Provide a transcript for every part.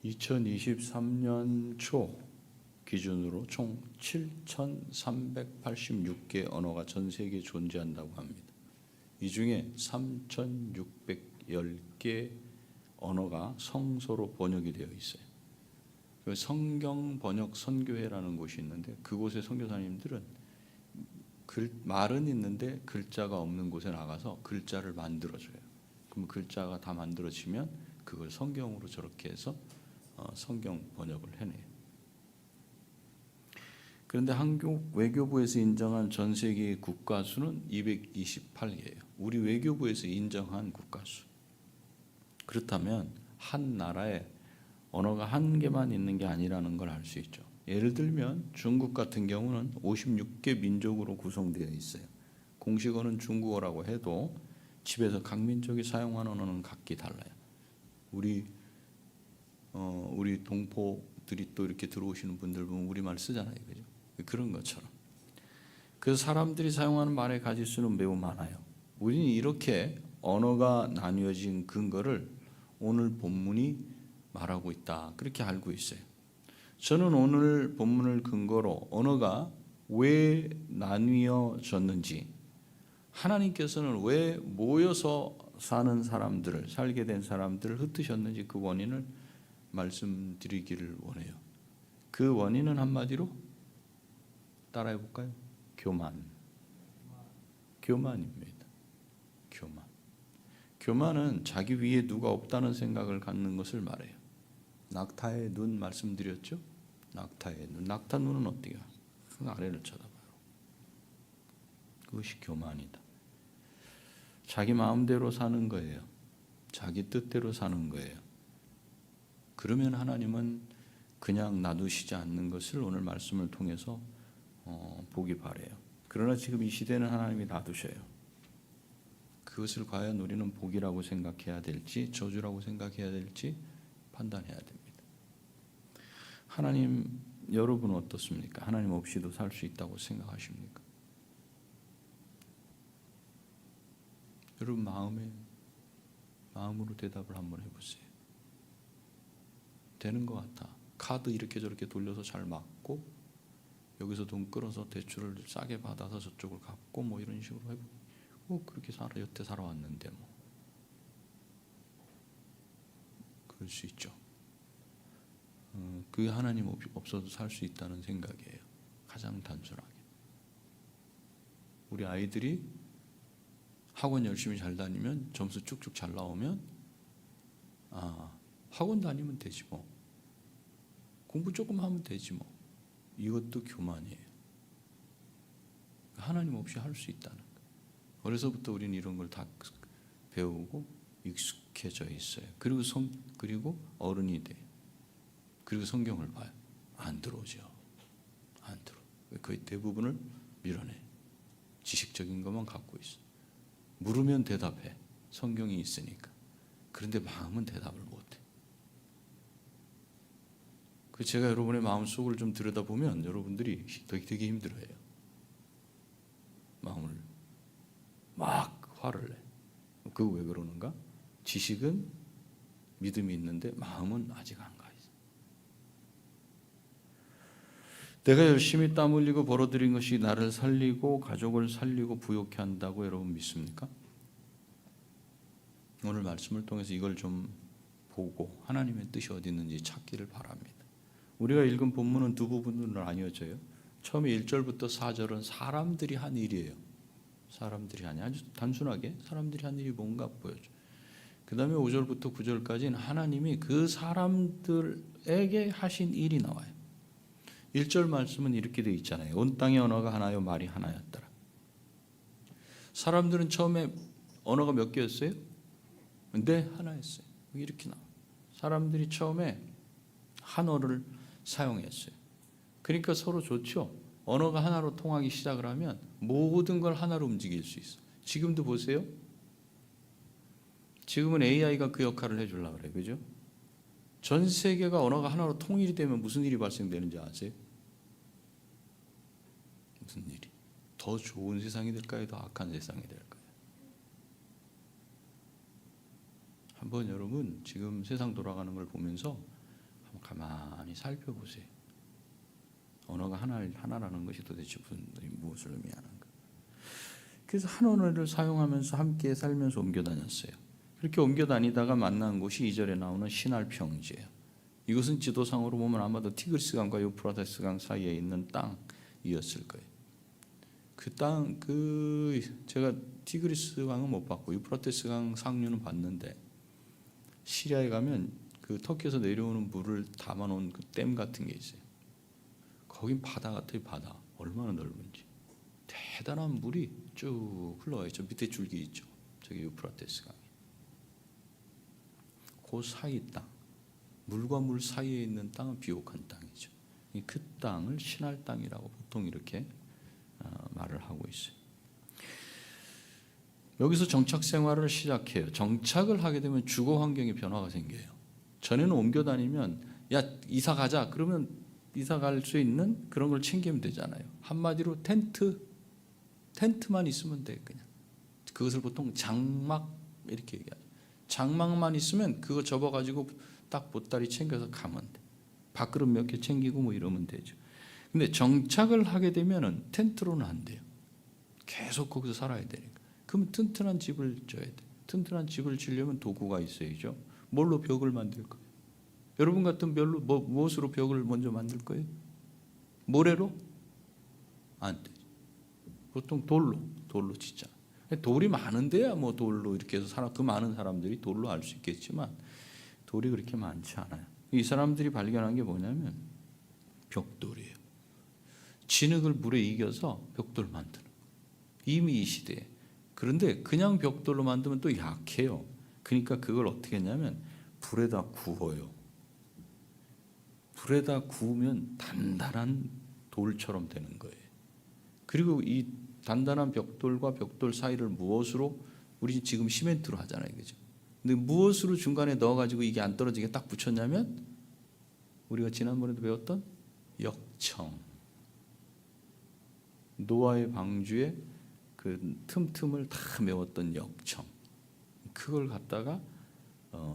2023년 초 기준으로 총 7,386개 언어가 전 세계에 존재한다고 합니다. 이 중에 3,610개 언어가 성서로 번역이 되어 있어요. 성경 번역 선교회라는 곳이 있는데 그곳의 선교사님들은 말은 있는데 글자가 없는 곳에 나가서 글자를 만들어줘요. 그럼 글자가 다 만들어지면 그걸 성경으로 저렇게 해서 성경 번역을 해내요. 그런데 한국 외교부에서 인정한 전 세계의 국가 수는 228개예요. 우리 외교부에서 인정한 국가 수. 그렇다면 한 나라에 언어가 한 개만 있는 게 아니라는 걸 알 수 있죠. 예를 들면 중국 같은 경우는 56개 민족으로 구성되어 있어요. 공식어는 중국어라고 해도 집에서 각 민족이 사용하는 언어는 각기 달라요. 우리 동포들이 또 이렇게 들어오시는 분들 보면 우리말 쓰잖아요, 그죠? 그런 것처럼. 그래서 사람들이 사용하는 말의 가지수는 매우 많아요. 우리는 이렇게 언어가 나뉘어진 근거를 오늘 본문이 말하고 있다, 그렇게 알고 있어요. 저는 오늘 본문을 근거로 언어가 왜 나뉘어졌는지, 하나님께서는 왜 모여서 살게 된 사람들을 흩으셨는지 그 원인을 말씀드리기를 원해요. 그 원인은 한마디로 따라해 볼까요? 교만입니다. 교만은 자기 위에 누가 없다는 생각을 갖는 것을 말해요. 낙타의 눈 말씀드렸죠? 낙타의 눈. 낙타 눈은 어때요? 그 아래를 쳐다봐요. 그것이 교만이다. 자기 마음대로 사는 거예요. 자기 뜻대로 사는 거예요. 그러면 하나님은 그냥 놔두시지 않는 것을 오늘 말씀을 통해서 보기 바라요. 그러나 지금 이 시대는 하나님이 놔두셔요. 그것을 과연 우리는 복이라고 생각해야 될지 저주라고 생각해야 될지 판단해야 됩니다. 하나님, 여러분은 어떻습니까? 하나님 없이도 살 수 있다고 생각하십니까? 여러분 마음으로 대답을 한번 해보세요. 되는 것 같아. 카드 이렇게 저렇게 돌려서 잘 맞고 여기서 돈 끌어서 대출을 싸게 받아서 저쪽을 갚고 뭐 이런 식으로 해보고 그렇게 여태 살아왔는데 뭐 그럴 수 있죠. 그 하나님 없어도 살 수 있다는 생각이에요. 가장 단순하게. 우리 아이들이 학원 열심히 잘 다니면 점수 쭉쭉 잘 나오면 학원 다니면 되지 뭐. 공부 조금 하면 되지 뭐. 이것도 교만이에요. 하나님 없이 할 수 있다는 거예요. 어려서부터 우리는 이런 걸 다 배우고 익숙해져 있어요. 그리고 어른이 돼요. 그리고 성경을 봐요. 안 들어오죠. 안 들어. 거의 대부분을 밀어내. 지식적인 것만 갖고 있어. 물으면 대답해. 성경이 있으니까. 그런데 마음은 대답을 못해. 제가 여러분의 마음속을 좀 들여다보면 여러분들이 되게 힘들어해요. 마음을 막 화를 내. 그거 왜 그러는가? 지식은 믿음이 있는데 마음은 아직 안 가 있어. 내가 열심히 땀 흘리고 벌어들인 것이 나를 살리고 가족을 살리고 부욕케 한다고 여러분 믿습니까? 오늘 말씀을 통해서 이걸 좀 보고 하나님의 뜻이 어디 있는지 찾기를 바랍니다. 우리가 읽은 본문은 두 부분으로 나뉘어져요. 처음에 1절부터 4절은 사람들이 한 일이에요. 사람들이 아주 단순하게 사람들이 한 일이 뭔가 보여줘요. 그 다음에 5절부터 9절까지는 하나님이 그 사람들에게 하신 일이 나와요. 1절 말씀은 이렇게 되어 있잖아요. 온 땅의 언어가 하나요 말이 하나였더라. 사람들은 처음에 언어가 몇 개였어요? 네, 하나였어요. 이렇게 나와요. 사람들이 처음에 한어를 사용했어요. 그러니까 서로 좋죠. 언어가 하나로 통하기 시작을 하면 모든 걸 하나로 움직일 수 있어. 지금도 보세요. 지금은 AI가 그 역할을 해주려고 그래요. 그죠? 전 세계가 언어가 하나로 통일이 되면 무슨 일이 발생되는지 아세요? 무슨 일이? 더 좋은 세상이 될까요? 더 악한 세상이 될까요? 한번 여러분 지금 세상 돌아가는 걸 보면서 가만히 살펴보세요. 언어가 하나라는 것이 도대체 무엇을 의미하는가. 그래서 한 언어를 사용하면서 함께 살면서 옮겨 다녔어요. 그렇게 옮겨 다니다가 만난 곳이 2절에 나오는 시날 평지예요. 이것은 지도상으로 보면 아마도 티그리스강과 유프라테스강 사이에 있는 땅이었을 거예요. 제가 티그리스강은 못 봤고 유프라테스강 상류는 봤는데, 시리아에 가면 그 터키에서 내려오는 물을 담아놓은 그 댐 같은 게 있어요. 거긴 바다 같아요. 바다. 얼마나 넓은지. 대단한 물이 쭉 흘러가요. 저 밑에 줄기 있죠. 저기 유프라테스강이. 그 사이 땅, 물과 물 사이에 있는 땅은 비옥한 땅이죠. 그 땅을 시날 땅이라고 보통 이렇게 말을 하고 있어요. 여기서 정착 생활을 시작해요. 정착을 하게 되면 주거 환경의 변화가 생겨요. 전에는 옮겨 다니면 야 이사 가자 그러면 이사 갈 수 있는 그런 걸 챙기면 되잖아요. 한마디로 텐트만 있으면 돼. 그냥 그것을 보통 장막 이렇게 얘기하죠. 장막만 있으면 그거 접어가지고 딱 보따리 챙겨서 가면 돼. 밥그릇 몇 개 챙기고 뭐 이러면 되죠. 근데 정착을 하게 되면은 텐트로는 안 돼요. 계속 거기서 살아야 되니까. 그럼 튼튼한 집을 져야 돼. 튼튼한 집을 지려면 도구가 있어야죠. 뭘로 벽을 만들 거예요? 여러분 같은 별로 무엇으로 벽을 먼저 만들 거예요? 모래로? 안 돼. 보통 돌로 짓자. 돌이 많은데야 뭐 돌로 이렇게 해서 그 많은 사람들이 돌로 알 수 있겠지만 돌이 그렇게 많지 않아요. 이 사람들이 발견한 게 뭐냐면 벽돌이에요. 진흙을 물에 이겨서 벽돌 만드는. 이미 이 시대에. 그런데 그냥 벽돌로 만들면 또 약해요. 그러니까 그걸 어떻게 했냐면 불에다 구워요. 불에다 구우면 단단한 돌처럼 되는 거예요. 그리고 이 단단한 벽돌과 벽돌 사이를 무엇으로, 우리 지금 시멘트로 하잖아요, 그죠? 근데 무엇으로 중간에 넣어가지고 이게 안 떨어지게 딱 붙였냐면 우리가 지난번에도 배웠던 역청. 노아의 방주에 그 틈틈을 다 메웠던 역청. 그걸 갖다가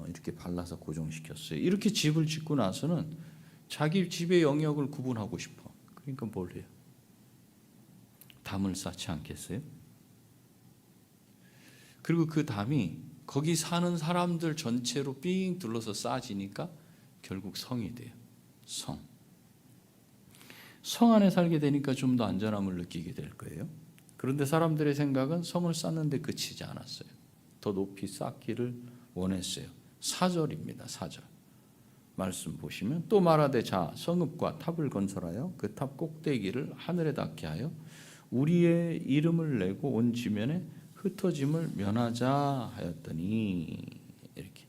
이렇게 발라서 고정시켰어요. 이렇게 집을 짓고 나서는 자기 집의 영역을 구분하고 싶어. 그러니까 뭘 해요? 담을 쌓지 않겠어요? 그리고 그 담이 거기 사는 사람들 전체로 삥 둘러서 쌓아지니까 결국 성이 돼요. 성 안에 살게 되니까 좀 더 안전함을 느끼게 될 거예요. 그런데 사람들의 생각은 성을 쌓는 데 그치지 않았어요. 더 높이 쌓기를 원했어요. 4절입니다. 4절. 말씀 보시면 또 말하되 자 성읍과 탑을 건설하여 그 탑 꼭대기를 하늘에 닿게 하여 우리의 이름을 내고 온 지면에 흩어짐을 면하자 하였더니, 이렇게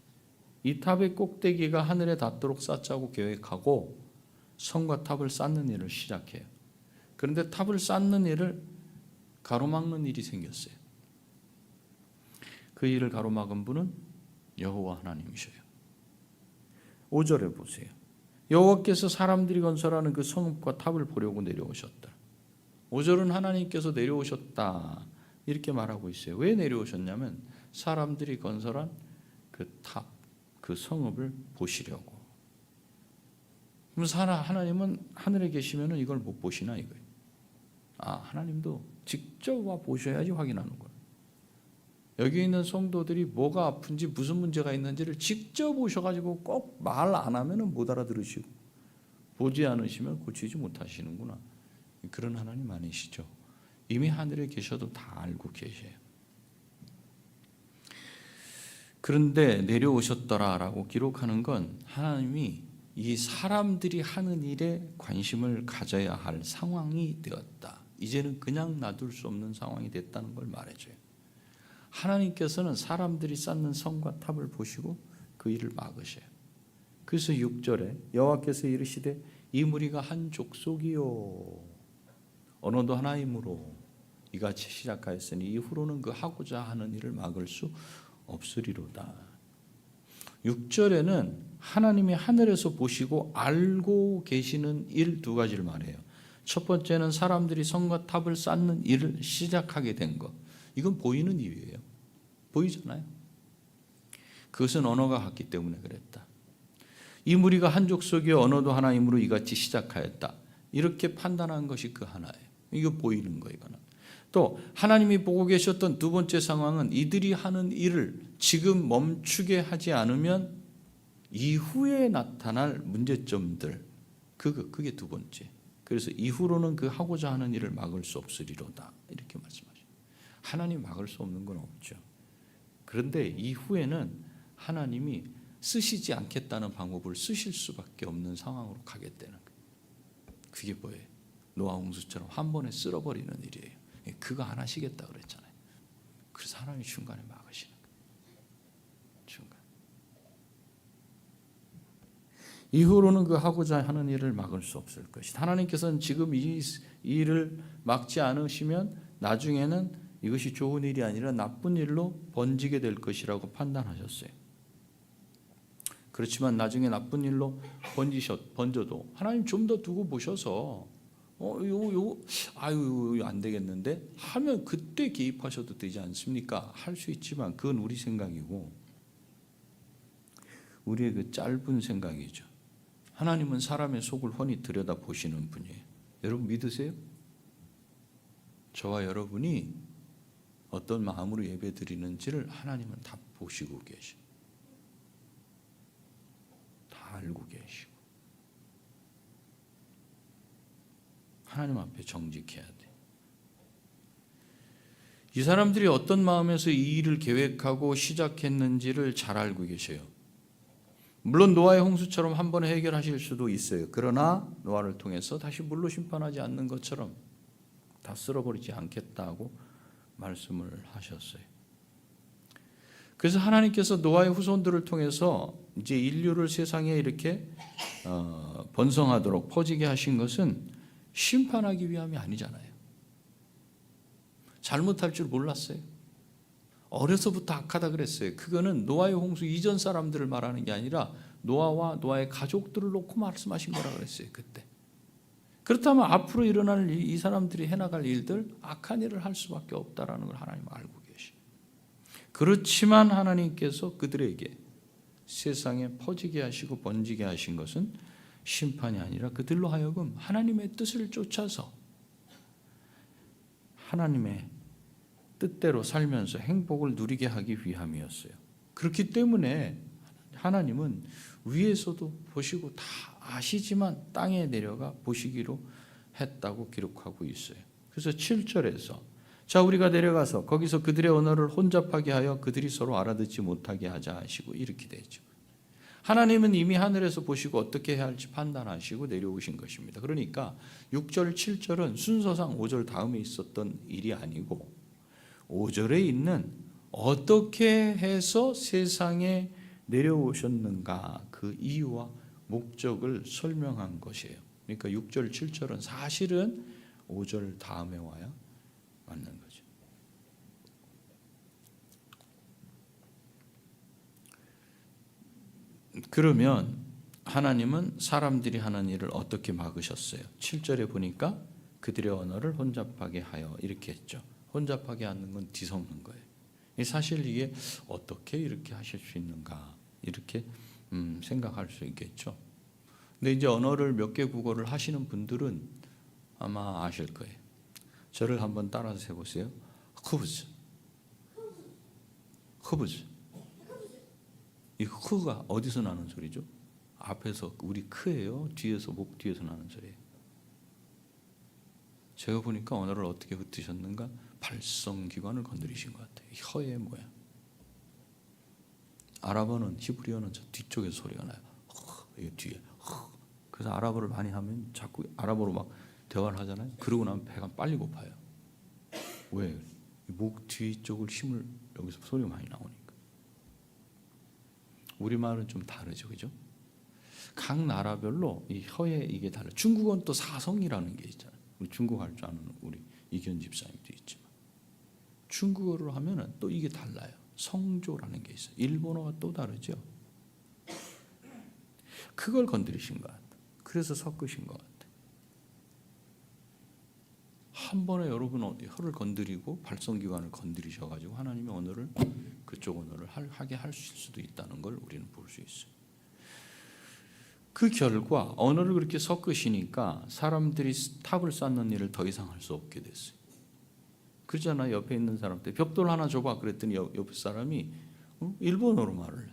이 탑의 꼭대기가 하늘에 닿도록 쌓자고 계획하고 성과 탑을 쌓는 일을 시작해요. 그런데 탑을 쌓는 일을 가로막는 일이 생겼어요. 그 일을 가로막은 분은 여호와 하나님이셔요. 5절에 보세요. 여호와께서 사람들이 건설하는 그 성읍과 탑을 보려고 내려오셨다. 5절은 하나님께서 내려오셨다 이렇게 말하고 있어요. 왜 내려오셨냐면 사람들이 건설한 그 탑, 그 성읍을 보시려고. 그럼 하나님은 하늘에 계시면 이걸 못 보시나 이거예요. 하나님도 직접 와 보셔야지 확인하는 거예요. 여기 있는 성도들이 뭐가 아픈지 무슨 문제가 있는지를 직접 오셔가지고 꼭 말 안 하면 못 알아들으시고 보지 않으시면 고치지 못하시는구나. 그런 하나님 아니시죠. 이미 하늘에 계셔도 다 알고 계셔요. 그런데 내려오셨더라라고 기록하는 건 하나님이 이 사람들이 하는 일에 관심을 가져야 할 상황이 되었다. 이제는 그냥 놔둘 수 없는 상황이 됐다는 걸 말해줘요. 하나님께서는 사람들이 쌓는 성과 탑을 보시고 그 일을 막으셔요. 그래서 6절에 여호와께서 이르시되 이 무리가 한 족속이요 언어도 하나이므로 이같이 시작하였으니 이후로는 그 하고자 하는 일을 막을 수 없으리로다. 6절에는 하나님이 하늘에서 보시고 알고 계시는 일 두 가지를 말해요. 첫 번째는 사람들이 성과 탑을 쌓는 일을 시작하게 된 것. 이건 보이는 이유예요. 보이잖아요. 그것은 언어가 같기 때문에 그랬다. 이 무리가 한 족속이요 언어도 하나임으로 이같이 시작하였다. 이렇게 판단한 것이 그 하나예요. 이거 보이는 거 이거는. 또 하나님이 보고 계셨던 두 번째 상황은 이들이 하는 일을 지금 멈추게 하지 않으면 이후에 나타날 문제점들, 그게 두 번째. 그래서 이후로는 그 하고자 하는 일을 막을 수 없으리로다. 이렇게 말씀하셔요. 하나님 막을 수 없는 건 없죠. 그런데 이후에는 하나님이 쓰시지 않겠다는 방법을 쓰실 수밖에 없는 상황으로 가겠다는 거예요. 그게 뭐예요? 노아 홍수처럼 한 번에 쓸어버리는 일이에요. 그거 안 하시겠다 그랬잖아요. 그래서 하나님이 중간에 막으시는 거예요. 중간. 이후로는 그 하고자 하는 일을 막을 수 없을 것이다. 하나님께서는 지금 이 일을 막지 않으시면 나중에는 이것이 좋은 일이 아니라 나쁜 일로 번지게 될 것이라고 판단하셨어요. 그렇지만 나중에 나쁜 일로 번져도 하나님 좀 더 두고 보셔서 아유 안 되겠는데 하면 그때 개입하셔도 되지 않습니까? 할 수 있지만 그건 우리 생각이고 우리의 그 짧은 생각이죠. 하나님은 사람의 속을 훤히 들여다 보시는 분이에요. 여러분 믿으세요? 저와 여러분이 어떤 마음으로 예배 드리는지를 하나님은 다 보시고 계시고 다 알고 계시고 하나님 앞에 정직해야 돼. 이 사람들이 어떤 마음에서 이 일을 계획하고 시작했는지를 잘 알고 계셔요. 물론 노아의 홍수처럼 한 번에 해결하실 수도 있어요. 그러나 노아를 통해서 다시 물로 심판하지 않는 것처럼 다 쓸어버리지 않겠다고 말씀을 하셨어요. 그래서 하나님께서 노아의 후손들을 통해서 이제 인류를 세상에 이렇게 번성하도록 퍼지게 하신 것은 심판하기 위함이 아니잖아요. 잘못할 줄 몰랐어요. 어려서부터 악하다 그랬어요. 그거는 노아의 홍수 이전 사람들을 말하는 게 아니라 노아와 노아의 가족들을 놓고 말씀하신 거라 그랬어요. 그때. 그렇다면 앞으로 일어날 이 사람들이 해나갈 일들 악한 일을 할 수밖에 없다라는 걸 하나님 알고 계시죠. 그렇지만 하나님께서 그들에게 세상에 퍼지게 하시고 번지게 하신 것은 심판이 아니라 그들로 하여금 하나님의 뜻을 쫓아서 하나님의 뜻대로 살면서 행복을 누리게 하기 위함이었어요. 그렇기 때문에 하나님은 위에서도 보시고 다 아시지만 땅에 내려가 보시기로 했다고 기록하고 있어요. 그래서 7절에서 자 우리가 내려가서 거기서 그들의 언어를 혼잡하게 하여 그들이 서로 알아듣지 못하게 하자 하시고 이렇게 되죠. 하나님은 이미 하늘에서 보시고 어떻게 해야 할지 판단하시고 내려오신 것입니다. 그러니까 6절 7절은 순서상 5절 다음에 있었던 일이 아니고 5절에 있는 어떻게 해서 세상에 내려오셨는가 그 이유와 목적을 설명한 것이에요. 그러니까 6절 7절은 사실은 5절 다음에 와야 맞는 거죠. 그러면 하나님은 사람들이 하는 일을 어떻게 막으셨어요? 7절에 보니까 그들의 언어를 혼잡하게 하여 이렇게 했죠. 혼잡하게 하는 건 뒤섞는 거예요. 사실 이게 어떻게 이렇게 하실 수 있는가 이렇게 생각할 수 있겠죠. 근데 이제 언어를 몇 개 국어를 하시는 분들은 아마 아실 거예요. 저를 한번 따라서 해보세요. 흐브즈. 흐브즈. 이 흐가 어디서 나는 소리죠? 앞에서 우리 크예요. 뒤에서 목 뒤에서 나는 소리예요. 제가 보니까 언어를 어떻게 흩으셨는가? 발성기관을 건드리신 것 같아요. 혀의 모양. 아랍어는 히브리어는 저 뒤쪽에서 소리가 나요. 이게 뒤에. 그래서 아랍어를 많이 하면 자꾸 아랍어로 막 대화를 하잖아요. 그러고 나면 배가 빨리 고파요. 왜? 목 뒤쪽을 힘을 여기서 소리가 많이 나오니까. 우리말은 좀 다르죠, 그죠? 각 나라별로 이 혀의 이게 달라. 중국어는 또 사성이라는 게 있잖아요. 우리 중국어 할 줄 아는 우리 이견 집사님도 있지만 중국어로 하면은 또 이게 달라요. 성조라는 게 있어요. 일본어가 또 다르죠. 그걸 건드리신 것 같아요. 그래서 섞으신 것 같아요. 한 번에 여러분 혀를 건드리고 발성기관을 건드리셔가지고 하나님의 언어를 그쪽 언어를 하게 하실 수도 있다는 걸 우리는 볼 수 있어요. 그 결과 언어를 그렇게 섞으시니까 사람들이 탑을 쌓는 일을 더 이상 할 수 없게 됐어요. 그러잖아요. 옆에 있는 사람들 벽돌 하나 줘봐 그랬더니 옆 사람이 일본어로 말을 해.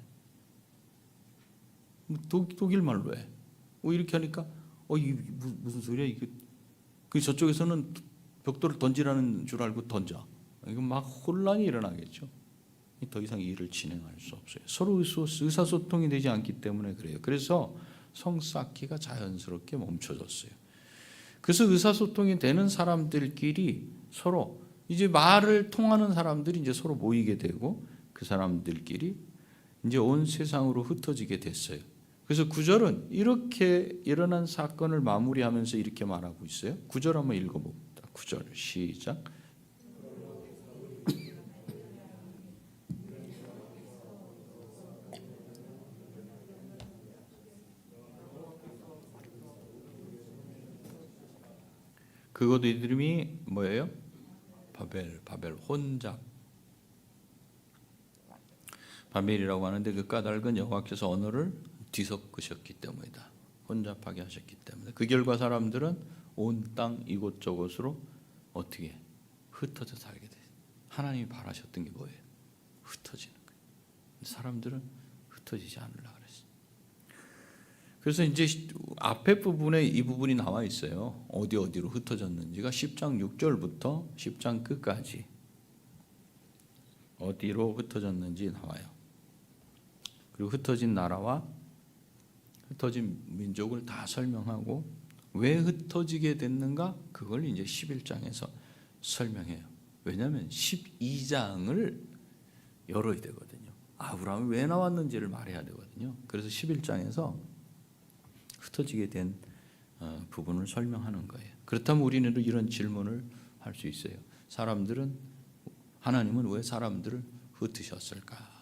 독일 말로 해. 이렇게 하니까 이게 무슨 소리야 이게. 그 저쪽에서는 벽돌을 던지라는 줄 알고 던져. 이거 막 혼란이 일어나겠죠. 더 이상 일을 진행할 수 없어요. 서로 의사소통이 되지 않기 때문에 그래요. 그래서 성 쌓기가 자연스럽게 멈춰졌어요. 그래서 의사소통이 되는 사람들끼리 서로 이제 말을 통하는 사람들이 이제 서로 모이게 되고 그 사람들끼리 이제 온 세상으로 흩어지게 됐어요. 그래서 9절은 이렇게 일어난 사건을 마무리하면서 이렇게 말하고 있어요. 9절 한번 읽어봅니다. 9절 시작. 그것 이름이 뭐예요? 바벨 혼잡. 바벨이라고 하는데 그 까닭은 여호와께서 언어를 뒤섞으셨기 때문이다. 혼잡하게 하셨기 때문에. 그 결과 사람들은 온 땅 이곳저곳으로 어떻게 흩어져 살게 돼. 하나님이 바라셨던 게 뭐예요? 흩어지는 거예요. 사람들은 흩어지지 않으려고 그랬어요. 그래서 이제 앞에 부분에 이 부분이 나와 있어요. 어디로 흩어졌는지가 10장 6절부터 10장 끝까지 어디로 흩어졌는지 나와요. 그리고 흩어진 나라와 흩어진 민족을 다 설명하고 왜 흩어지게 됐는가 그걸 이제 11장에서 설명해요. 왜냐하면 12장을 열어야 되거든요. 아브라함이 왜 나왔는지를 말해야 되거든요. 그래서 11장에서 흩어지게 된 부분을 설명하는 거예요. 그렇다면 우리는 이런 질문을 할 수 있어요. 하나님은 왜 사람들을 흩으셨을까?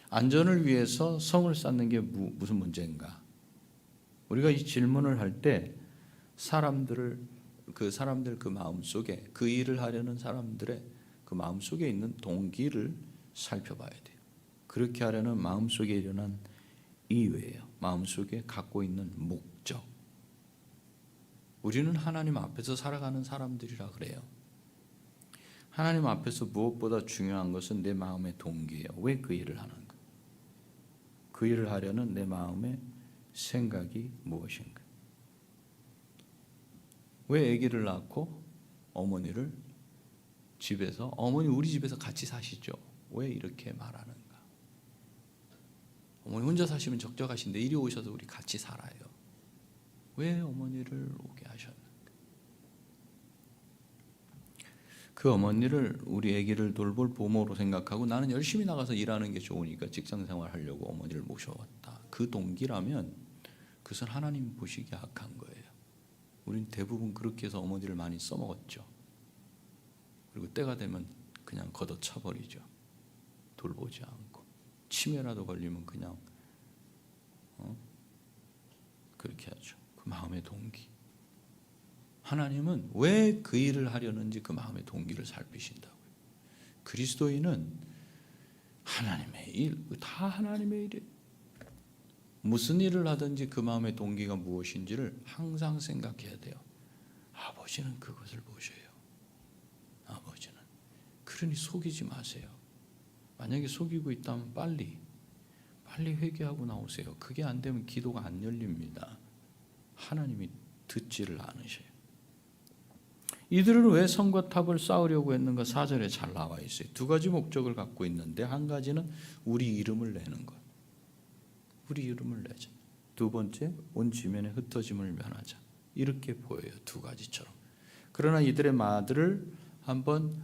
안전을 위해서 성을 쌓는 게 무슨 문제인가? 우리가 이 질문을 할 때 사람들 그 마음 속에 그 일을 하려는 사람들의 그 마음 속에 있는 동기를 살펴봐야 돼요. 그렇게 하려는 마음 속에 일어난 이유예요. 마음 속에 갖고 있는 목적. 우리는 하나님 앞에서 살아가는 사람들이라 그래요. 하나님 앞에서 무엇보다 중요한 것은 내 마음의 동기예요. 왜 그 일을 하는가? 그 일을 하려는 내 마음의 생각이 무엇인가? 왜 아기를 낳고 어머니를 어머니 우리 집에서 같이 사시죠? 왜 이렇게 말하는가? 어머니 혼자 사시면 적적하신데 이리 오셔서 우리 같이 살아요. 왜 어머니를 오게 하셨는가? 그 어머니를 우리 아기를 돌볼 부모로 생각하고 나는 열심히 나가서 일하는 게 좋으니까 직장생활 하려고 어머니를 모셔왔다. 그 동기라면 그것은 하나님 보시기에 악한 거예요. 우린 대부분 그렇게 해서 어머니를 많이 써먹었죠. 그리고 때가 되면 그냥 걷어차버리죠. 돌보지 않고. 치매라도 걸리면 그냥 그렇게 하죠. 그 마음의 동기. 하나님은 왜 그 일을 하려는지 그 마음의 동기를 살피신다고요. 그리스도인은 하나님의 일, 다 하나님의 일이에요. 무슨 일을 하든지 그 마음의 동기가 무엇인지를 항상 생각해야 돼요. 아버지는 그것을 보셔요. 아버지는. 그러니 속이지 마세요. 만약에 속이고 있다면 빨리 회개하고 나오세요. 그게 안 되면 기도가 안 열립니다. 하나님이 듣지를 않으셔요. 이들은 왜 성과 탑을 쌓으려고 했는가? 4절에 잘 나와 있어요. 두 가지 목적을 갖고 있는데 한 가지는 우리 이름을 내는 것. 우리 이름을 내자. 두 번째, 온 지면의 흩어짐을 면하자. 이렇게 보여요. 두 가지처럼. 그러나 이들의 말들을 한번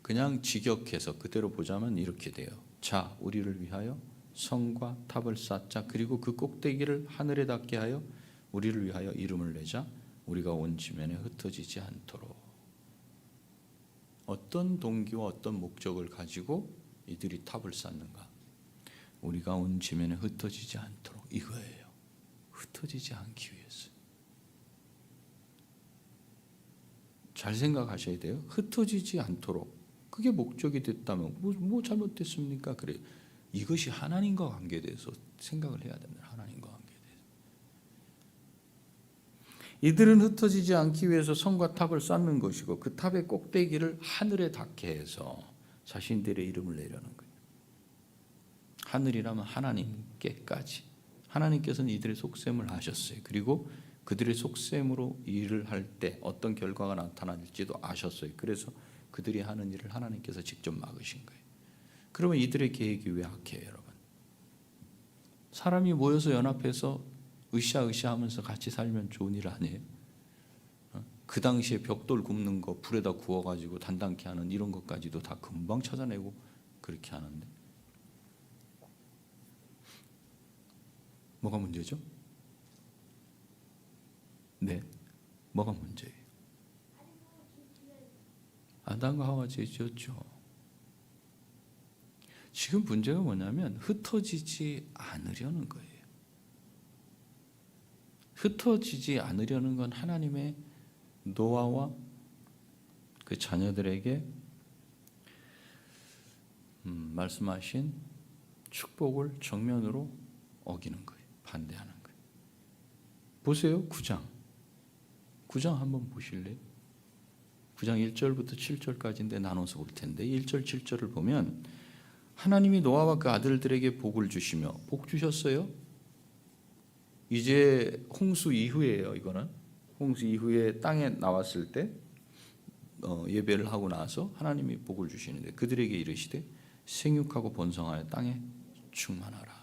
그냥 직역해서 그대로 보자면 이렇게 돼요. 자, 우리를 위하여 성과 탑을 쌓자. 그리고 그 꼭대기를 하늘에 닿게 하여 우리를 위하여 이름을 내자. 우리가 온 지면에 흩어지지 않도록. 어떤 동기와 어떤 목적을 가지고 이들이 탑을 쌓는가? 우리가 온 지면에 흩어지지 않도록. 이거예요. 흩어지지 않기 위해서. 잘 생각하셔야 돼요. 흩어지지 않도록. 그게 목적이 됐다면 뭐 잘못됐습니까? 그래요. 이것이 하나님과 관계에 대해서 생각을 해야 됩니다. 하나님과 관계에 대해서. 이들은 흩어지지 않기 위해서 성과 탑을 쌓는 것이고 그 탑의 꼭대기를 하늘에 닿게 해서 자신들의 이름을 내려는 거예요. 하늘이라면 하나님께까지. 하나님께서는 이들의 속셈을 아셨어요. 그리고 그들의 속셈으로 일을 할 때 어떤 결과가 나타날지도 아셨어요. 그래서 그들이 하는 일을 하나님께서 직접 막으신 거예요. 그러면 이들의 계획이 왜 악해요, 여러분? 사람이 모여서 연합해서 으쌰으쌰하면서 같이 살면 좋은 일 아니에요? 그 당시에 벽돌 굽는 거 불에다 구워가지고 단단케 하는 이런 것까지도 다 금방 찾아내고 그렇게 하는데 뭐가 문제죠? 네, 뭐가 문제예요? 아담과 하와가 죄 지었죠. 지금 문제가 뭐냐면 흩어지지 않으려는 거예요. 흩어지지 않으려는 건 하나님의 노아와 그 자녀들에게 말씀하신 축복을 정면으로 어기는 거예요. 반대하는 거예요. 보세요. 9장 한번 보실래요? 9장 1절부터 7절까지인데 나눠서 볼 텐데 1절 7절을 보면 하나님이 노아와 그 아들들에게 복을 주시며 복 주셨어요. 이제 홍수 이후에요. 이거는 홍수 이후에 땅에 나왔을 때 예배를 하고 나서 하나님이 복을 주시는데 그들에게 이르시되 생육하고 번성하여 땅에 충만하라.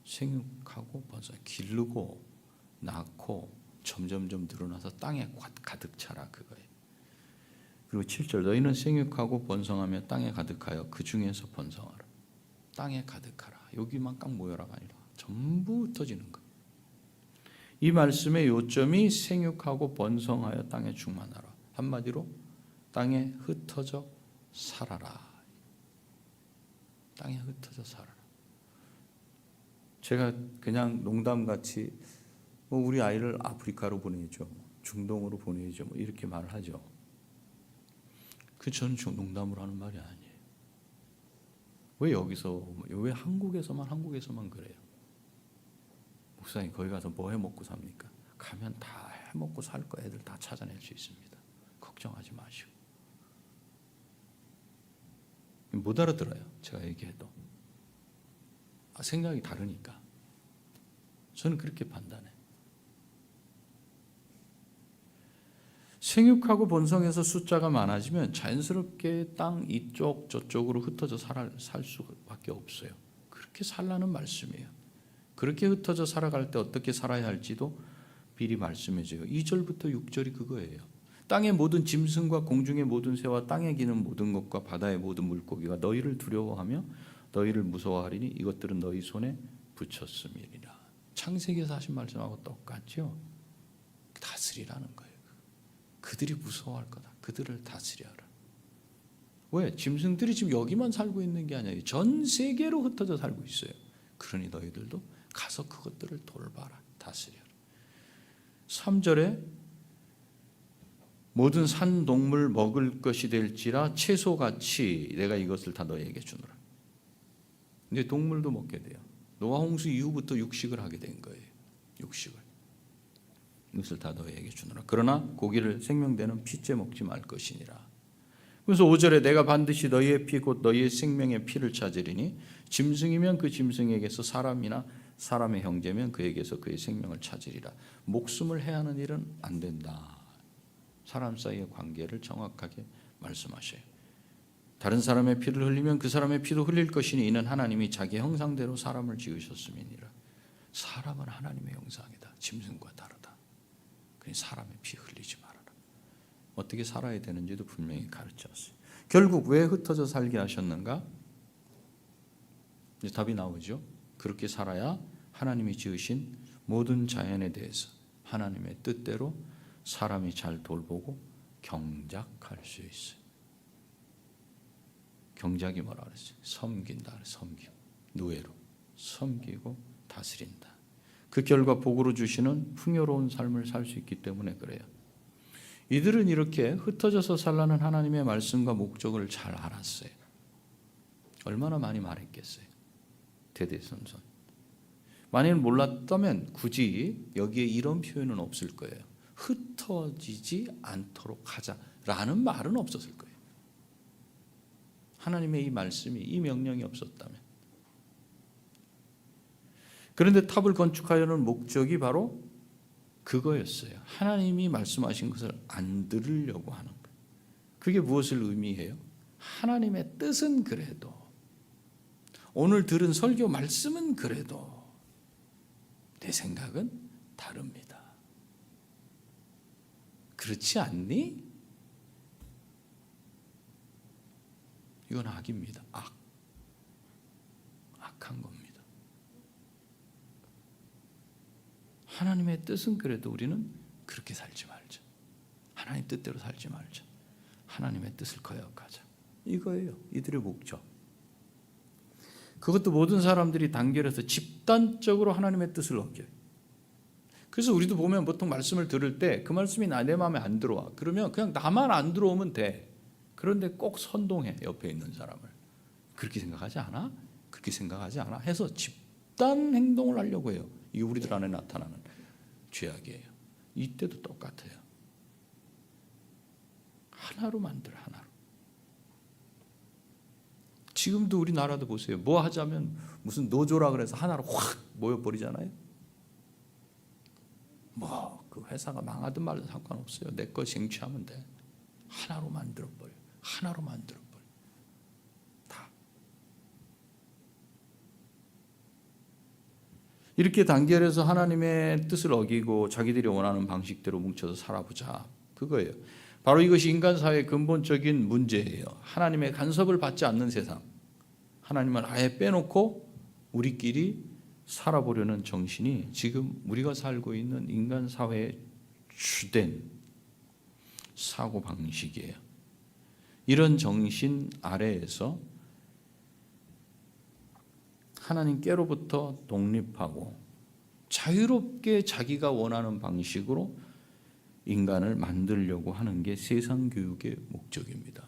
생육하고 번성, 기르고 낳고 점점점 늘어나서 땅에 가득 차라 그거예요. 그리고 7절 너희는 생육하고 번성하며 땅에 가득하여 그 중에서 번성하라. 땅에 가득하라. 여기만 꽉 모여라가 아니라 전부 흩어지는 거예요. 이 말씀의 요점이 생육하고 번성하여 땅에 충만하라. 한마디로 땅에 흩어져 살아라. 땅에 흩어져 살아라. 제가 그냥 농담같이 우리 아이를 아프리카로 보내죠, 중동으로 보내죠, 이렇게 말을 하죠. 그 저는 농담으로 하는 말이 아니에요. 왜 여기서 왜 한국에서만 그래요? 목사님 거기 가서 뭐 해 먹고 삽니까? 가면 다 해 먹고 살 거 애들 다 찾아낼 수 있습니다. 걱정하지 마시고. 못 알아들어요. 제가 얘기해도 생각이 다르니까. 저는 그렇게 판단해. 생육하고 번성해서 숫자가 많아지면 자연스럽게 땅 이쪽 저쪽으로 흩어져 살 수밖에 없어요. 그렇게 살라는 말씀이에요. 그렇게 흩어져 살아갈 때 어떻게 살아야 할지도 미리 말씀해줘요. 2절부터 6절이 그거예요. 땅의 모든 짐승과 공중의 모든 새와 땅에 기는 모든 것과 바다의 모든 물고기가 너희를 두려워하며 너희를 무서워하리니 이것들은 너희 손에 붙였음이니라. 창세기에서 하신 말씀하고 똑같죠. 다스리라는 거예요. 그들이 무서워할 거다. 그들을 다스려라. 왜? 짐승들이 지금 여기만 살고 있는 게 아니에요. 전 세계로 흩어져 살고 있어요. 그러니 너희들도 가서 그것들을 돌봐라. 다스려라. 3절에 모든 산 동물 먹을 것이 될지라 채소같이 내가 이것을 다 너희에게 주노라. 근데 동물도 먹게 돼요. 노아 홍수 이후부터 육식을 하게 된 거예요. 육식을. 이것을 다 너희에게 주노라. 그러나 고기를 생명되는 피째 먹지 말 것이니라. 그래서 5절에 내가 반드시 너희의 피 곧 너희의 생명의 피를 찾으리니 짐승이면 그 짐승에게서 사람이나 사람의 형제면 그에게서 그의 생명을 찾으리라. 목숨을 해하는 일은 안 된다. 사람 사이의 관계를 정확하게 말씀하셔요. 다른 사람의 피를 흘리면 그 사람의 피도 흘릴 것이니 이는 하나님이 자기 형상대로 사람을 지으셨음이니라. 사람은 하나님의 형상이다. 짐승과 다르다. 그러니 사람의 피 흘리지 말아라. 어떻게 살아야 되는지도 분명히 가르쳤어요. 결국 왜 흩어져 살게 하셨는가? 이제 답이 나오죠. 그렇게 살아야 하나님이 지으신 모든 자연에 대해서 하나님의 뜻대로 사람이 잘 돌보고 경작할 수 있어요. 경작이 뭐라 그랬어요? 섬긴다. 섬기고 노예로 섬기고 다스린다. 그 결과 복으로 주시는 풍요로운 삶을 살 수 있기 때문에 그래요. 이들은 이렇게 흩어져서 살라는 하나님의 말씀과 목적을 잘 알았어요. 얼마나 많이 말했겠어요. 대대손손. 만일 몰랐다면 굳이 여기에 이런 표현은 없을 거예요. 흩어지지 않도록 하자라는 말은 없었을 거예요. 하나님의 이 말씀이, 이 명령이 없었다면. 그런데 탑을 건축하려는 목적이 바로 그거였어요. 하나님이 말씀하신 것을 안 들으려고 하는 거예요. 그게 무엇을 의미해요? 하나님의 뜻은 그래도, 오늘 들은 설교 말씀은 그래도 내 생각은 다릅니다. 그렇지 않니? 이건 악입니다. 악한 겁니다. 하나님의 뜻은 그래도 우리는 그렇게 살지 말자. 하나님 뜻대로 살지 말자. 하나님의 뜻을 거역하자. 이거예요. 이들의 목적. 그것도 모든 사람들이 단결해서 집단적으로 하나님의 뜻을 어겨요. 그래서 우리도 보면 보통 말씀을 들을 때 그 말씀이 내 마음에 안 들어와. 그러면 그냥 나만 안 들어오면 돼. 그런데 꼭 선동해, 옆에 있는 사람을. 그렇게 생각하지 않아? 그렇게 생각하지 않아? 해서 집단 행동을 하려고 해요. 이게 우리들 안에 나타나는 죄악이에요. 이때도 똑같아요. 하나로 만들어, 하나로. 지금도 우리나라도 보세요. 뭐 하자면 무슨 노조라 그래서 하나로 확 모여버리잖아요. 뭐 그 회사가 망하든 말든 상관없어요. 내 거 쟁취하면 돼. 하나로 만들어버려. 하나로 만들어버려. 다. 이렇게 단결해서 하나님의 뜻을 어기고 자기들이 원하는 방식대로 뭉쳐서 살아보자. 그거예요. 바로 이것이 인간 사회의 근본적인 문제예요. 하나님의 간섭을 받지 않는 세상. 하나님을 아예 빼놓고 우리끼리 살아보려는 정신이 지금 우리가 살고 있는 인간 사회의 주된 사고방식이에요. 이런 정신 아래에서 하나님께로부터 독립하고 자유롭게 자기가 원하는 방식으로 인간을 만들려고 하는 게 세상 교육의 목적입니다.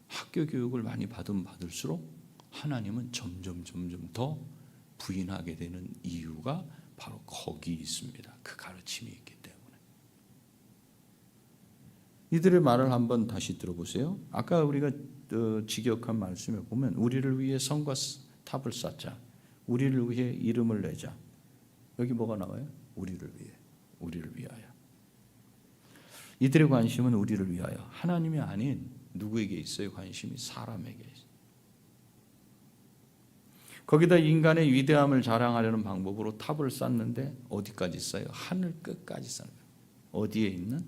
학교 교육을 많이 받으면 받을수록 하나님은 점점 더 부인하게 되는 이유가 바로 거기 있습니다. 그 가르침이 있기 때문에. 이들의 말을 한번 다시 들어보세요. 아까 우리가 직역한 말씀에 보면 우리를 위해 성과 탑을 쌓자. 우리를 위해 이름을 내자. 여기 뭐가 나와요? 우리를 위해. 우리를 위하여. 이들의 관심은 우리를 위하여. 하나님이 아닌 누구에게 있어요? 관심이 사람에게 있어요. 거기다 인간의 위대함을 자랑하려는 방법으로 탑을 쌓는데 어디까지 쌓아요? 하늘 끝까지 쌓는 거예요. 어디에 있는?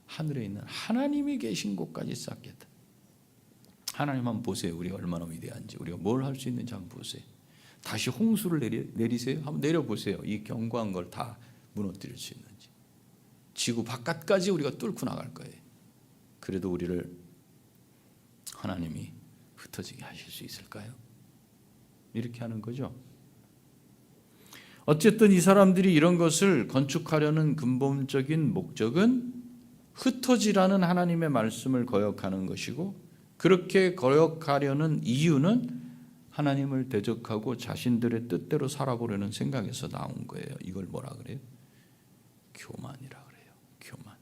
하늘에 있는 하나님이 계신 곳까지 쌓겠다. 하나님 한번 보세요. 우리가 얼마나 위대한지, 우리가 뭘 할 수 있는지 한번 보세요. 다시 홍수를 내리세요. 한번 내려보세요. 이 견고한 걸 다 무너뜨릴 수 있는지. 지구 바깥까지 우리가 뚫고 나갈 거예요. 그래도 우리를 하나님이 흩어지게 하실 수 있을까요? 이렇게 하는 거죠. 어쨌든 이 사람들이 이런 것을 건축하려는 근본적인 목적은 흩어지라는 하나님의 말씀을 거역하는 것이고, 그렇게 거역하려는 이유는 하나님을 대적하고 자신들의 뜻대로 살아보려는 생각에서 나온 거예요. 이걸 뭐라 그래요? 교만이라 그래요. 교만.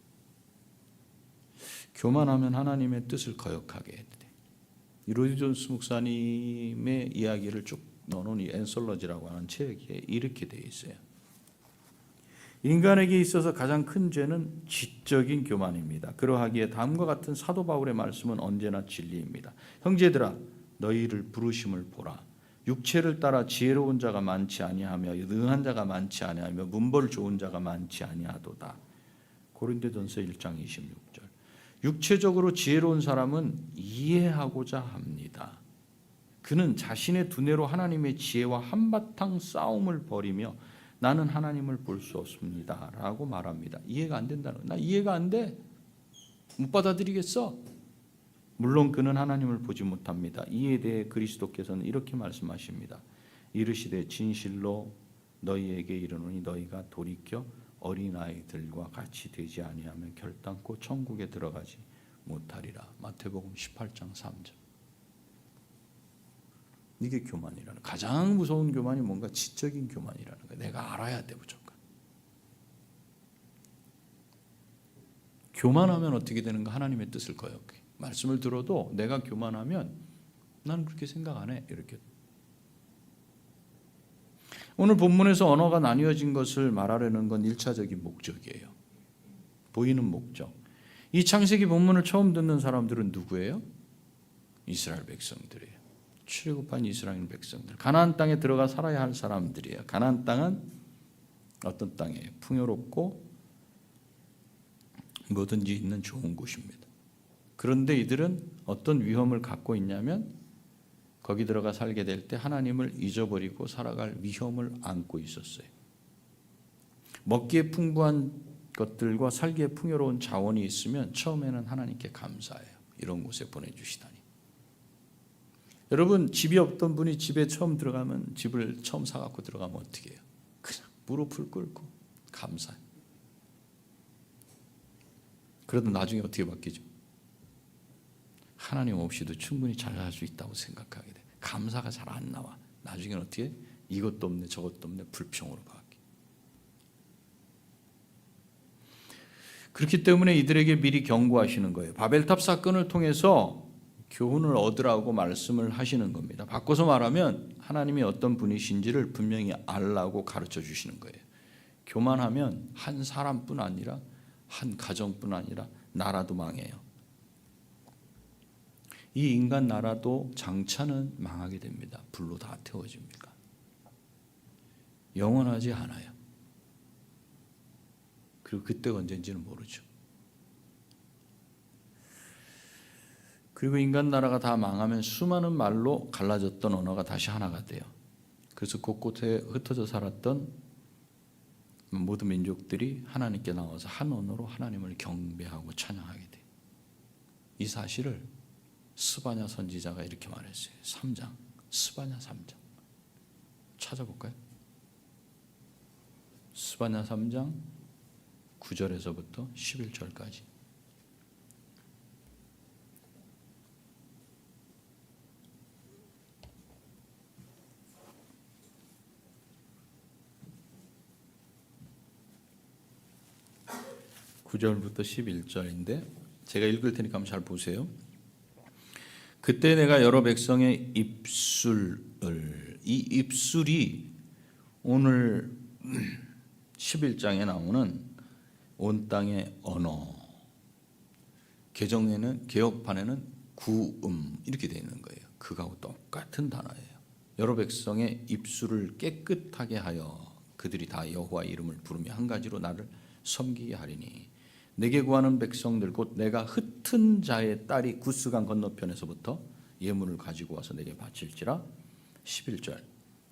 교만하면 하나님의 뜻을 거역하게 돼. 이 로이 존스 목사님의 이야기를 쭉 넣어놓은 이 앤솔러지라고 하는 책에 이렇게 되어 있어요. 인간에게 있어서 가장 큰 죄는 지적인 교만입니다. 그러하기에 다음과 같은 사도 바울의 말씀은 언제나 진리입니다. 형제들아, 너희를 부르심을 보라. 육체를 따라 지혜로운 자가 많지 아니하며 능한 자가 많지 아니하며 문벌 좋은 자가 많지 아니하도다. 고린도전서 1장 26절. 육체적으로 지혜로운 사람은 이해하고자 합니다. 그는 자신의 두뇌로 하나님의 지혜와 한바탕 싸움을 벌이며 나는 하나님을 볼 수 없습니다 라고 말합니다. 이해가 안 된다는 거예요. 나 이해가 안 돼. 못 받아들이겠어. 물론 그는 하나님을 보지 못합니다. 이에 대해 그리스도께서는 이렇게 말씀하십니다. 이르시되 진실로 너희에게 이르노니 너희가 돌이켜 어린아이들과 같이 되지 아니하면 결단코 천국에 들어가지 못하리라. 마태복음 18장 3절. 이게 교만이라는, 가장 무서운 교만이 뭔가 지적인 교만이라는 거예요. 내가 알아야 돼 무조건. 교만하면 어떻게 되는가? 하나님의 뜻을 거역해. 말씀을 들어도 내가 교만하면 나는 그렇게 생각 안 해. 이렇게. 오늘 본문에서 언어가 나뉘어진 것을 말하려는 건 1차적인 목적이에요. 보이는 목적. 이 창세기 본문을 처음 듣는 사람들은 누구예요? 이스라엘 백성들이에요. 출애굽한 이스라엘 백성들. 가나안 땅에 들어가 살아야 할 사람들이에요. 가나안 땅은 어떤 땅이에요? 풍요롭고 뭐든지 있는 좋은 곳입니다. 그런데 이들은 어떤 위험을 갖고 있냐면 거기 들어가 살게 될 때 하나님을 잊어버리고 살아갈 위험을 안고 있었어요. 먹기에 풍부한 것들과 살기에 풍요로운 자원이 있으면 처음에는 하나님께 감사해요. 이런 곳에 보내주시다니. 여러분, 집이 없던 분이 집에 처음 들어가면, 집을 처음 사갖고 들어가면 어떻게 해요? 그냥 무릎을 꿇고 감사해요. 그러다 나중에 어떻게 바뀌죠? 하나님 없이도 충분히 잘 할 수 있다고 생각하게 돼. 감사가 잘 안 나와. 나중에는 어떻게? 이것도 없네 저것도 없네 불평으로 바뀌어. 그렇기 때문에 이들에게 미리 경고하시는 거예요. 바벨탑 사건을 통해서 교훈을 얻으라고 말씀을 하시는 겁니다. 바꿔서 말하면 하나님이 어떤 분이신지를 분명히 알라고 가르쳐 주시는 거예요. 교만하면 한 사람뿐 아니라 한 가정뿐 아니라 나라도 망해요. 이 인간 나라도 장차는 망하게 됩니다. 불로 다 태워집니다. 영원하지 않아요. 그리고 그때가 언제인지는 모르죠. 그리고 인간 나라가 다 망하면 수많은 말로 갈라졌던 언어가 다시 하나가 돼요. 그래서 곳곳에 흩어져 살았던 모든 민족들이 하나님께 나와서 한 언어로 하나님을 경배하고 찬양하게 돼요. 이 사실을 스바냐 선지자가 이렇게 말했어요. 3장, 스바냐 3장 찾아볼까요? 스바냐 3장 9절에서부터 11절까지. (9절부터) 11절인데 제가 읽을 테니까 한번 잘 보세요. 그때 내가 여러 백성의 입술을, 이 입술이 오늘 11장에 나오는 온 땅의 언어, 개혁판에는 구음 이렇게 되어 있는 거예요. 그거하고 똑같은 단어예요. 여러 백성의 입술을 깨끗하게 하여 그들이 다 여호와 이름을 부르며 한 가지로 나를 섬기게 하리니 내게 구하는 백성들 곧 내가 흩은 자의 딸이 구스강 건너편에서부터 예물을 가지고 와서 내게 바칠지라. 11절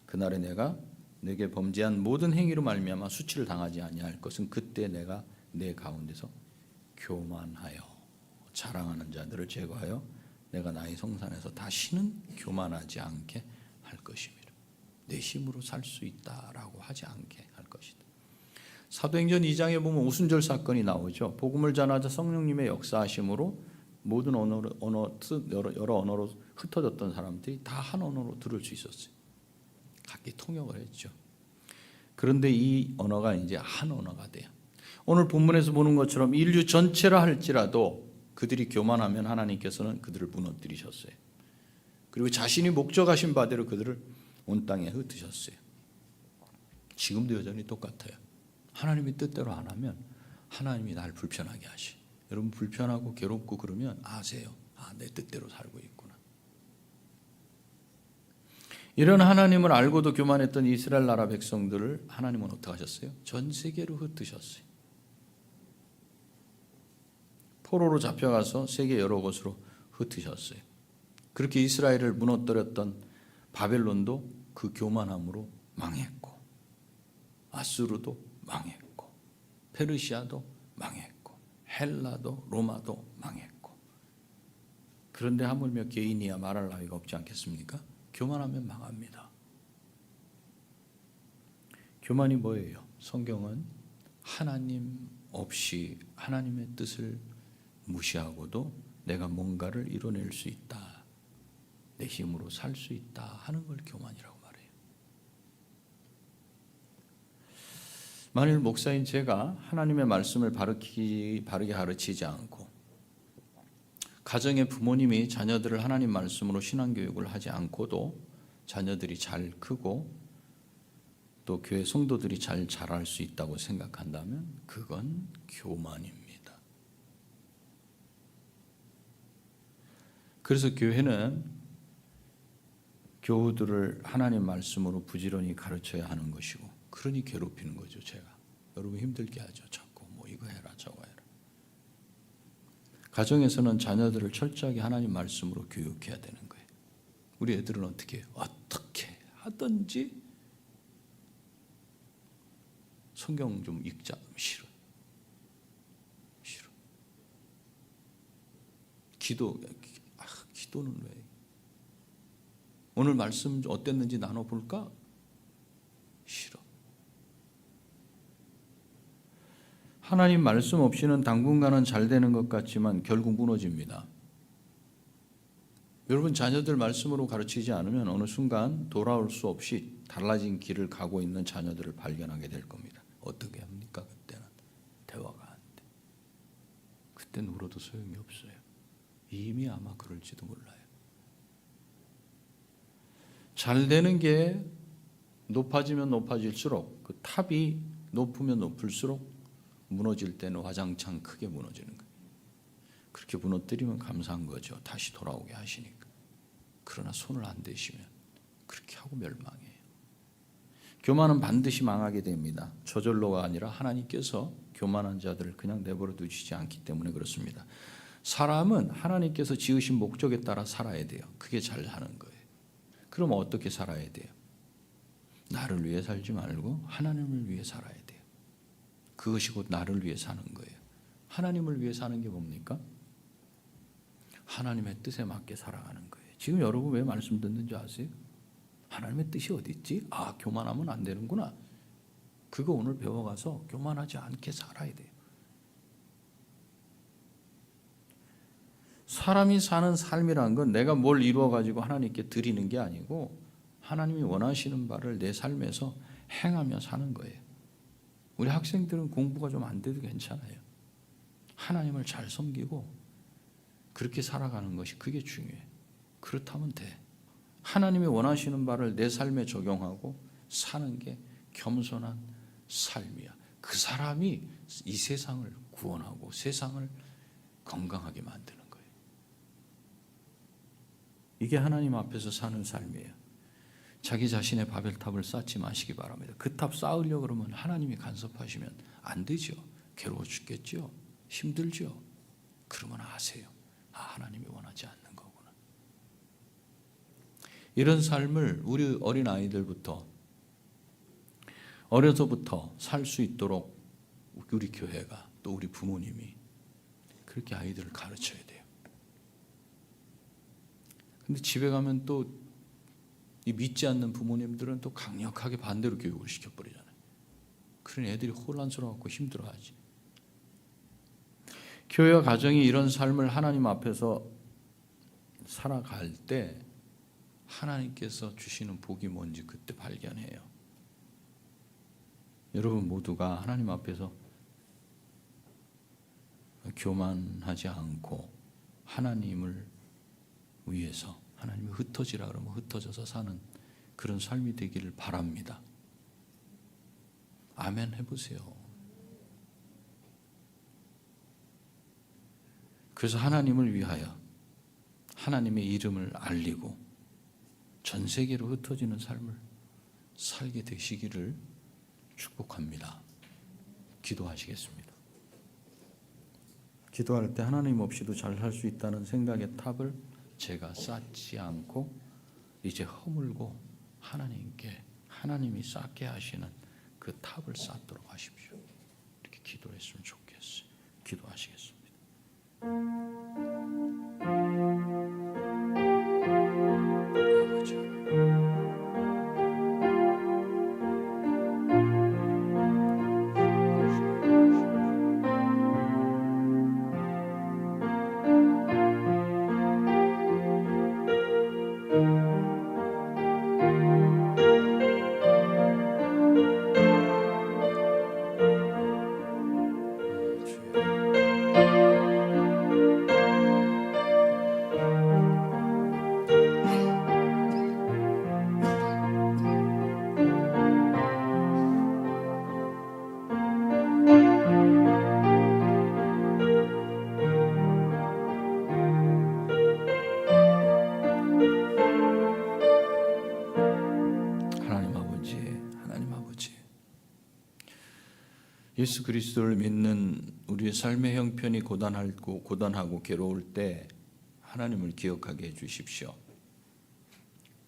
그날에 내가 내게 범죄한 모든 행위로 말미암아 수치를 당하지 아니할 것은 그때 내가 내 가운데서 교만하여 자랑하는 자들을 제거하여 내가 나의 성산에서 다시는 교만하지 않게 할 것입니다. 내 힘으로 살 수 있다라고 하지 않게 할 것이다. 사도행전 2장에 보면 오순절 사건이 나오죠. 복음을 전하자 성령님의 역사하심으로 모든 여러 언어로 흩어졌던 사람들이 다 한 언어로 들을 수 있었어요. 각기 통역을 했죠. 그런데 이 언어가 이제 한 언어가 돼요. 오늘 본문에서 보는 것처럼 인류 전체라 할지라도 그들이 교만하면 하나님께서는 그들을 무너뜨리셨어요. 그리고 자신이 목적하신 바대로 그들을 온 땅에 흩으셨어요. 지금도 여전히 똑같아요. 하나님이 뜻대로 안 하면 하나님이 날 불편하게 하시. 여러분 불편하고 괴롭고 그러면 아세요. 내 뜻대로 살고 있구나. 이런 하나님을 알고도 교만했던 이스라엘 나라 백성들을 하나님은 어떻게 하셨어요? 전 세계로 흩으셨어요. 포로로 잡혀가서 세계 여러 곳으로 흩으셨어요. 그렇게 이스라엘을 무너뜨렸던 바벨론도 그 교만함으로 망했고, 아수르도 망했고, 페르시아도 망했고, 헬라도 로마도 망했고. 그런데 하물며 개인이야 말할 나위가 없지 않겠습니까? 교만하면 망합니다. 교만이 뭐예요? 성경은 하나님 없이 하나님의 뜻을 무시하고도 내가 뭔가를 이뤄낼 수 있다. 내 힘으로 살 수 있다 하는 걸 교만이라고 말해요. 만일 목사인 제가 하나님의 말씀을 바르게 가르치지 않고 가정의 부모님이 자녀들을 하나님 말씀으로 신앙교육을 하지 않고도 자녀들이 잘 크고 또 교회 성도들이 잘 자랄 수 있다고 생각한다면 그건 교만입니다. 그래서 교회는 교우들을 하나님 말씀으로 부지런히 가르쳐야 하는 것이고, 그러니 괴롭히는 거죠. 제가 여러분 힘들게 하죠. 자꾸 뭐 이거 해라 저거 해라. 가정에서는 자녀들을 철저하게 하나님 말씀으로 교육해야 되는 거예요. 우리 애들은 어떻게 해요? 어떻게 하든지 성경 좀 읽자. 싫어. 기도는 왜? 오늘 말씀 어땠는지 나눠볼까? 싫어. 하나님 말씀 없이는 당분간은 잘 되는 것 같지만 결국 무너집니다. 여러분 자녀들 말씀으로 가르치지 않으면 어느 순간 돌아올 수 없이 달라진 길을 가고 있는 자녀들을 발견하게 될 겁니다. 어떻게 합니까? 그때는 대화가 안 돼. 그땐 울어도 소용이 없어요. 이미 아마 그럴지도 몰라요. 잘 되는 게 높아지면 높아질수록 그 탑이 높으면 높을수록 무너질 때는 와장창 크게 무너지는 거예요. 그렇게 무너뜨리면 감사한 거죠. 다시 돌아오게 하시니까. 그러나 손을 안 대시면 그렇게 하고 멸망해요. 교만은 반드시 망하게 됩니다. 저절로가 아니라 하나님께서 교만한 자들을 그냥 내버려 두시지 않기 때문에 그렇습니다. 사람은 하나님께서 지으신 목적에 따라 살아야 돼요. 그게 잘 하는 거예요. 그럼 어떻게 살아야 돼요? 나를 위해 살지 말고 하나님을 위해 살아야 돼요. 그것이 곧 나를 위해 사는 거예요. 하나님을 위해 사는 게 뭡니까? 하나님의 뜻에 맞게 살아가는 거예요. 지금 여러분 왜 말씀 듣는지 아세요? 하나님의 뜻이 어디 있지? 아, 교만하면 안 되는구나. 그거 오늘 배워가서 교만하지 않게 살아야 돼요. 사람이 사는 삶이란 건 내가 뭘 이루어가지고 하나님께 드리는 게 아니고 하나님이 원하시는 바를 내 삶에서 행하며 사는 거예요. 우리 학생들은 공부가 좀 안 돼도 괜찮아요. 하나님을 잘 섬기고 그렇게 살아가는 것이 그게 중요해. 그렇다면 돼. 하나님이 원하시는 바를 내 삶에 적용하고 사는 게 겸손한 삶이야. 그 사람이 이 세상을 구원하고 세상을 건강하게 만드는 거예요. 이게 하나님 앞에서 사는 삶이에요. 자기 자신의 바벨탑을 쌓지 마시기 바랍니다. 그 탑 쌓으려고 그러면 하나님이 간섭하시면 안 되죠. 괴로워 죽겠죠. 힘들죠. 그러면 아세요. 아, 하나님이 원하지 않는 거구나. 이런 삶을 우리 어린 아이들부터 어려서부터 살 수 있도록 우리 교회가 또 우리 부모님이 그렇게 아이들을 가르쳐야 돼요. 근데 집에 가면 또 이 믿지 않는 부모님들은 또 강력하게 반대로 교육을 시켜버리잖아요. 그런 애들이 혼란스러워하고 힘들어하지. 교회와 가정이 이런 삶을 하나님 앞에서 살아갈 때 하나님께서 주시는 복이 뭔지 그때 발견해요. 여러분 모두가 하나님 앞에서 교만하지 않고 하나님을 위해서 하나님이 흩어지라 그러면 흩어져서 사는 그런 삶이 되기를 바랍니다. 아멘 해보세요. 그래서 하나님을 위하여 하나님의 이름을 알리고 전 세계로 흩어지는 삶을 살게 되시기를 축복합니다. 기도하시겠습니다. 기도할 때 하나님 없이도 잘 살 수 있다는 생각의 탑을 제가 쌓지 않고 이제 허물고 하나님께 하나님이 쌓게 하시는 그 탑을 쌓도록 하십시오. 이렇게 기도를 했으면 좋겠어요. 기도하시겠습니다. 예수 그리스도를 믿는 우리의 삶의 형편이 고단하고 괴로울 때 하나님을 기억하게 해주십시오.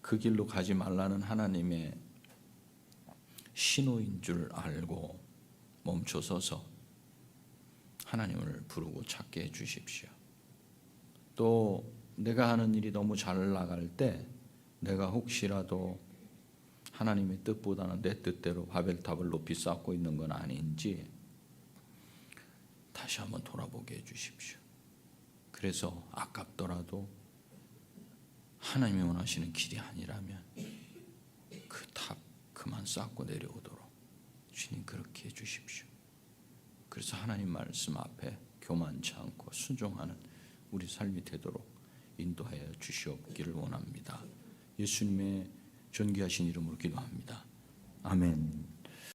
그 길로 가지 말라는 하나님의 신호인 줄 알고 멈춰서서 하나님을 부르고 찾게 해주십시오. 또 내가 하는 일이 너무 잘 나갈 때 내가 혹시라도 하나님의 뜻보다는 내 뜻대로 바벨탑을 높이 쌓고 있는 건 아닌지 다시 한번 돌아보게 해주십시오. 그래서 아깝더라도 하나님이 원하시는 길이 아니라면 그 탑 그만 쌓고 내려오도록 주님 그렇게 해주십시오. 그래서 하나님 말씀 앞에 교만치 않고 순종하는 우리 삶이 되도록 인도하여 주시옵기를 원합니다. 예수님의 존귀하신 이름으로 기도합니다. 아멘.